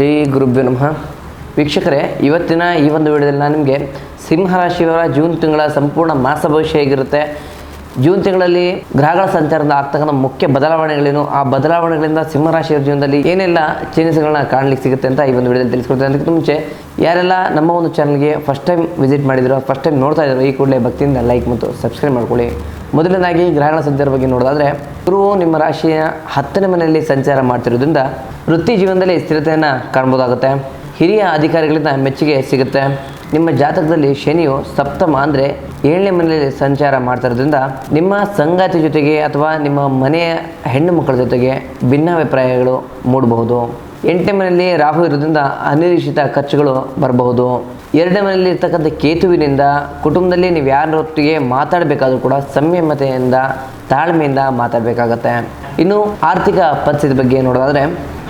ಶ್ರೀ ಗುರುಭ್ಯೋ ನಮಃ. ವೀಕ್ಷಕರೇ, ಇವತ್ತಿನ ಈ ಒಂದು ವಿಡಿಯೋದಲ್ಲಿ ನಾನು ನಿಮಗೆ ಸಿಂಹರಾಶಿಯವರ ಜೂನ್ ತಿಂಗಳ ಸಂಪೂರ್ಣ ಮಾಸ ಭವಿಷ್ಯ ಹೇಗಿರುತ್ತೆ, ಜೂನ್ ತಿಂಗಳಲ್ಲಿ ಗ್ರಹಗಳ ಸಂಚಾರದಿಂದ ಆಗ್ತಕ್ಕಂಥ ಮುಖ್ಯ ಬದಲಾವಣೆಗಳೇನು, ಆ ಬದಲಾವಣೆಗಳಿಂದ ಸಿಂಹರಾಶಿಯವರ ಜೀವನದಲ್ಲಿ ಏನೆಲ್ಲ ಚೇಂಜಸ್ಗಳನ್ನ ಕಾಣಲಿಕ್ಕೆ ಸಿಗುತ್ತೆ ಅಂತ ಈ ಒಂದು ವಿಡಿಯೋದಲ್ಲಿ ತಿಳಿಸ್ಕೊಡ್ತೀನಿ. ಅದಕ್ಕೆ ಮುಂಚೆ ಯಾರೆಲ್ಲ ನಮ್ಮ ಒಂದು ಚಾನಲ್ಗೆ ಫಸ್ಟ್ ಟೈಮ್ ವಿಸಿಟ್ ಮಾಡಿದ್ರು, ಫಸ್ಟ್ ಟೈಮ್ ನೋಡ್ತಾ ಇದ್ರು, ಈ ಕೂಡಲೇ ಭಕ್ತಿಯಿಂದ ಲೈಕ್ ಮತ್ತು ಸಬ್ಸ್ಕ್ರೈಬ್ ಮಾಡ್ಕೊಳ್ಳಿ. ಮೊದಲನೇದಾಗಿ ಗ್ರಹಗಳ ಸಂಚಾರ ಬಗ್ಗೆ ನೋಡೋದಾದರೆ, ಗುರುವು ನಿಮ್ಮ ರಾಶಿಯ 10ನೇ ಮನೆಯಲ್ಲಿ ಸಂಚಾರ ಮಾಡ್ತಿರೋದ್ರಿಂದ ವೃತ್ತಿ ಜೀವನದಲ್ಲಿ ಸ್ಥಿರತೆಯನ್ನು ಕಾಣ್ಬೋದಾಗುತ್ತೆ. ಹಿರಿಯ ಅಧಿಕಾರಿಗಳಿಂದ ಮೆಚ್ಚುಗೆ ಸಿಗುತ್ತೆ. ನಿಮ್ಮ ಜಾತಕದಲ್ಲಿ ಶನಿಯು ಸಪ್ತಮ ಅಂದರೆ 7ನೇ ಮನೆಯಲ್ಲಿ ಸಂಚಾರ ಮಾಡ್ತಿರೋದ್ರಿಂದ ನಿಮ್ಮ ಸಂಗಾತಿ ಜೊತೆಗೆ ಅಥವಾ ನಿಮ್ಮ ಮನೆಯ ಹೆಣ್ಣು ಮಕ್ಕಳ ಜೊತೆಗೆ ಭಿನ್ನಾಭಿಪ್ರಾಯಗಳು ಮೂಡಬಹುದು. 8ನೇ ಮನೆಯಲ್ಲಿ ರಾಹು ಇರೋದ್ರಿಂದ ಅನಿರೀಕ್ಷಿತ ಖರ್ಚುಗಳು ಬರಬಹುದು. 2ನೇ ಮನೆಯಲ್ಲಿ ಇರ್ತಕ್ಕಂಥ ಕೇತುವಿನಿಂದ ಕುಟುಂಬದಲ್ಲಿ ನೀವು ಯಾರೊಟ್ಟಿಗೆ ಮಾತಾಡಬೇಕಾದ್ರೂ ಕೂಡ ಸಂಯಮತೆಯಿಂದ ತಾಳ್ಮೆಯಿಂದ ಮಾತಾಡಬೇಕಾಗತ್ತೆ. ಇನ್ನು ಆರ್ಥಿಕ ಪರಿಸ್ಥಿತಿ ಬಗ್ಗೆ ನೋಡೋದಾದರೆ,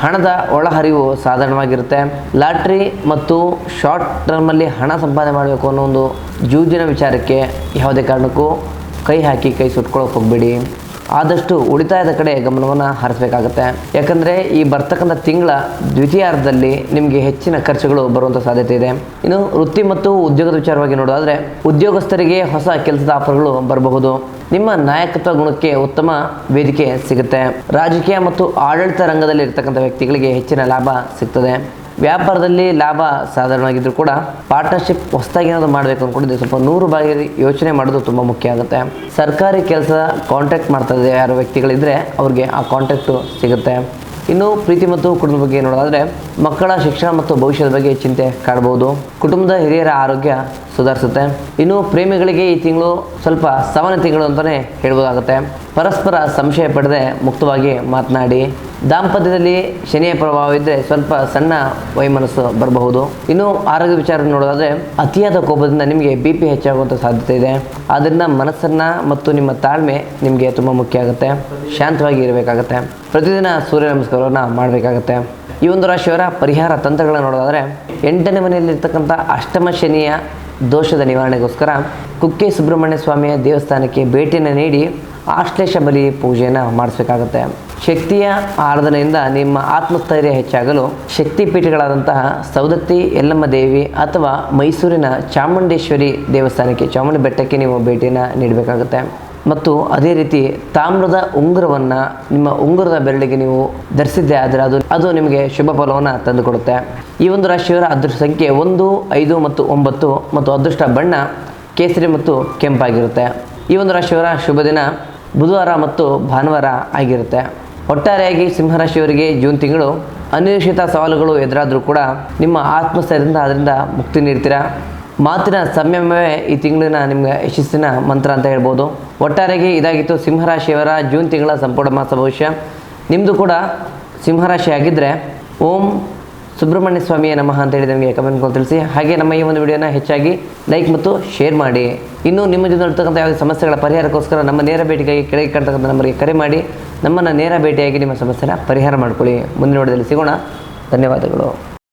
ಹಣದ ಒಳಹರಿವು ಸಾಧಾರಣವಾಗಿರುತ್ತೆ. ಲಾಟ್ರಿ ಮತ್ತು ಶಾರ್ಟ್ ಟರ್ಮಲ್ಲಿ ಹಣ ಸಂಪಾದನೆ ಮಾಡಬೇಕು ಅನ್ನೋ ಒಂದು ಜೂಜಿನ ವಿಚಾರಕ್ಕೆ ಯಾವುದೇ ಕಾರಣಕ್ಕೂ ಕೈ ಹಾಕಿ ಕೈ ಸುಟ್ಕೊಳ್ಳೋಕೆ ಹೋಗಬೇಡಿ. ಆದಷ್ಟು ಉಳಿತಾಯದ ಕಡೆ ಗಮನವನ್ನು ಹರಿಸಬೇಕಾಗತ್ತೆ. ಯಾಕಂದರೆ ಈ ಬರ್ತಕ್ಕಂಥ ತಿಂಗಳ ದ್ವಿತೀಯಾರ್ಧದಲ್ಲಿ ನಿಮಗೆ ಹೆಚ್ಚಿನ ಖರ್ಚುಗಳು ಬರುವಂಥ ಸಾಧ್ಯತೆ ಇದೆ. ಇನ್ನು ವೃತ್ತಿ ಮತ್ತು ಉದ್ಯೋಗದ ವಿಚಾರವಾಗಿ ನೋಡೋದಾದರೆ, ಉದ್ಯೋಗಸ್ಥರಿಗೆ ಹೊಸ ಕೆಲಸದ ಆಫರ್ಗಳು ಬರಬಹುದು. ನಿಮ್ಮ ನಾಯಕತ್ವ ಗುಣಕ್ಕೆ ಉತ್ತಮ ವೇದಿಕೆ ಸಿಗುತ್ತೆ. ರಾಜಕೀಯ ಮತ್ತು ಆಡಳಿತ ರಂಗದಲ್ಲಿ ಇರ್ತಕ್ಕಂಥ ವ್ಯಕ್ತಿಗಳಿಗೆ ಹೆಚ್ಚಿನ ಲಾಭ ಸಿಗ್ತದೆ. ವ್ಯಾಪಾರದಲ್ಲಿ ಲಾಭ ಸಾಧಾರಣವಾಗಿದ್ದರೂ ಕೂಡ ಪಾರ್ಟ್ನರ್ಶಿಪ್ ಹೊಸದಾಗಿ ಏನಾದರೂ ಮಾಡಬೇಕು ಅಂದ್ಕೊಂಡಿದ್ದೆ ಸ್ವಲ್ಪ 100 ಬಾರಿ ಯೋಚನೆ ಮಾಡೋದು ತುಂಬ ಮುಖ್ಯ ಆಗುತ್ತೆ. ಸರ್ಕಾರಿ ಕೆಲಸ ಕಾಂಟ್ಯಾಕ್ಟ್ ಮಾಡ್ತಾ ಇದೆ ಯಾರು ವ್ಯಕ್ತಿಗಳಿದ್ದರೆ ಅವ್ರಿಗೆ ಆ ಕಾಂಟ್ಯಾಕ್ಟು ಸಿಗುತ್ತೆ. ಇನ್ನು ಪ್ರೀತಿ ಮತ್ತು ಕುಟುಂಬದ ಬಗ್ಗೆ ನೋಡೋದಾದರೆ, ಮಕ್ಕಳ ಶಿಕ್ಷಣ ಮತ್ತು ಭವಿಷ್ಯದ ಬಗ್ಗೆ ಚಿಂತೆ ಕಾಡಬಹುದು. ಕುಟುಂಬದ ಹಿರಿಯರ ಆರೋಗ್ಯ ಸುಧಾರಿಸುತ್ತೆ. ಇನ್ನು ಪ್ರೇಮಿಗಳಿಗೆ ಈ ತಿಂಗಳು ಸ್ವಲ್ಪ ಸವನ ತಿಂಗಳು ಅಂತಲೇ ಹೇಳ್ಬೋದಾಗುತ್ತೆ. ಪರಸ್ಪರ ಸಂಶಯ ಪಡೆದೇ ಮುಕ್ತವಾಗಿ ಮಾತನಾಡಿ. ದಾಂಪತ್ಯದಲ್ಲಿ ಶನಿಯ ಪ್ರಭಾವ ಇದ್ದರೆ ಸ್ವಲ್ಪ ಸಣ್ಣ ವೈಮನಸ್ಸು ಬರಬಹುದು. ಇನ್ನು ಆರೋಗ್ಯ ವಿಚಾರ ನೋಡೋದಾದರೆ, ಅತಿಯಾದ ಕೋಪದಿಂದ ನಿಮಗೆ BP ಹೆಚ್ಚಾಗುವಂಥ ಸಾಧ್ಯತೆ ಇದೆ. ಆದ್ದರಿಂದ ಮನಸ್ಸನ್ನು ಮತ್ತು ನಿಮ್ಮ ತಾಳ್ಮೆ ನಿಮಗೆ ತುಂಬ ಮುಖ್ಯ ಆಗುತ್ತೆ. ಶಾಂತವಾಗಿ ಇರಬೇಕಾಗತ್ತೆ. ಪ್ರತಿದಿನ ಸೂರ್ಯ ನಮಸ್ಕಾರವನ್ನು ಮಾಡಬೇಕಾಗತ್ತೆ. ಈ ಒಂದು ರಾಶಿಯವರ ಪರಿಹಾರ ತಂತ್ರಗಳನ್ನು ನೋಡೋದಾದರೆ, 8ನೇ ಮನೆಯಲ್ಲಿರ್ತಕ್ಕಂಥ ಅಷ್ಟಮ ಶನಿಯ ದೋಷದ ನಿವಾರಣೆಗೋಸ್ಕರ ಕುಕ್ಕೆ ಸುಬ್ರಹ್ಮಣ್ಯ ಸ್ವಾಮಿಯ ದೇವಸ್ಥಾನಕ್ಕೆ ಭೇಟಿಯನ್ನು ನೀಡಿ ಆಶ್ಲೇಷ ಬಲಿ ಪೂಜೆಯನ್ನು ಮಾಡಿಸಬೇಕಾಗತ್ತೆ. ಶಕ್ತಿಯ ಆರಾಧನೆಯಿಂದ ನಿಮ್ಮ ಆತ್ಮಸ್ಥೈರ್ಯ ಹೆಚ್ಚಾಗಲು ಶಕ್ತಿಪೀಠಗಳಾದಂತಹ ಸೌದತ್ತಿ ಯಲ್ಲಮ್ಮ ದೇವಿ ಅಥವಾ ಮೈಸೂರಿನ ಚಾಮುಂಡೇಶ್ವರಿ ದೇವಸ್ಥಾನಕ್ಕೆ, ಚಾಮುಂಡಿ ಬೆಟ್ಟಕ್ಕೆ ನೀವು ಭೇಟಿಯನ್ನು ನೀಡಬೇಕಾಗುತ್ತೆ. ಮತ್ತು ಅದೇ ರೀತಿ ತಾಮ್ರದ ಉಂಗುರವನ್ನು ನಿಮ್ಮ ಉಂಗುರದ ಬೆರಳಿಗೆ ನೀವು ಧರಿಸಿದ್ದೆ ಆದರೆ ಅದು ನಿಮಗೆ ಶುಭ ಫಲವನ್ನು ತಂದುಕೊಡುತ್ತೆ. ಈ ಒಂದು ರಾಶಿಯವರ ಅದೃಷ್ಟ ಸಂಖ್ಯೆ 1, 5 ಮತ್ತು 9 ಮತ್ತು ಅದೃಷ್ಟ ಬಣ್ಣ ಕೇಸರಿ ಮತ್ತು ಕೆಂಪಾಗಿರುತ್ತೆ. ಈ ಒಂದು ರಾಶಿಯವರ ಶುಭ ದಿನ ಬುಧವಾರ ಮತ್ತು ಭಾನುವಾರ ಆಗಿರುತ್ತೆ. ಒಟ್ಟಾರೆಯಾಗಿ ಸಿಂಹರಾಶಿಯವರಿಗೆ ಜೂನ್ ತಿಂಗಳು ಅನಿರೀಕ್ಷಿತ ಸವಾಲುಗಳು ಎದುರಾದರೂ ಕೂಡ ನಿಮ್ಮ ಆತ್ಮಸ್ಥೈರ್ಯದಿಂದ ಅದರಿಂದ ಮುಕ್ತಿ ನೀಡ್ತೀರಾ. ಮಾತಿನ ಸಂಯಮವೇ ಈ ತಿಂಗಳಿನ ನಿಮಗೆ ಯಶಸ್ಸಿನ ಮಂತ್ರ ಅಂತ ಹೇಳ್ಬೋದು. ಒಟ್ಟಾರೆಯಾಗಿ ಇದಾಗಿತ್ತು ಸಿಂಹರಾಶಿಯವರ ಜೂನ್ ತಿಂಗಳ ಸಂಪೂರ್ಣ ಮಾಸ ಭವಿಷ್ಯ. ನಿಮ್ಮದು ಕೂಡ ಸಿಂಹರಾಶಿ ಆಗಿದ್ದರೆ ಓಂ ಸುಬ್ರಹ್ಮಣ್ಯ ಸ್ವಾಮಿಯ ನಮಃ ಅಂತ ಹೇಳಿ ನಮಗೆ ಕಮೆಂಟ್ಗಳು ತಿಳಿಸಿ. ಹಾಗೆ ನಮ್ಮ ಈ ಒಂದು ವಿಡಿಯೋನ ಹೆಚ್ಚಾಗಿ ಲೈಕ್ ಮತ್ತು ಶೇರ್ ಮಾಡಿ. ಇನ್ನು ನಿಮ್ಮ ಜೊತೆ ಇರ್ತಕ್ಕಂಥ ಯಾವುದೇ ಸಮಸ್ಯೆಗಳ ಪರಿಹಾರಕ್ಕೋಸ್ಕರ ನಮ್ಮ ನೇರ ಭೇಟಿಗಾಗಿ ಕೆಳಗೆ ಕಾಣ್ತಕ್ಕಂಥ ನಂಬರ್ಗೆ ಕರೆ ಮಾಡಿ ನಮ್ಮನ್ನು ನೇರ ಭೇಟಿಯಾಗಿ ನಿಮ್ಮ ಸಮಸ್ಯೆನ ಪರಿಹಾರ ಮಾಡ್ಕೊಳ್ಳಿ. ಮುಂದಿನ ವಿಡಿಯೋದಲ್ಲಿ ಸಿಗೋಣ. ಧನ್ಯವಾದಗಳು.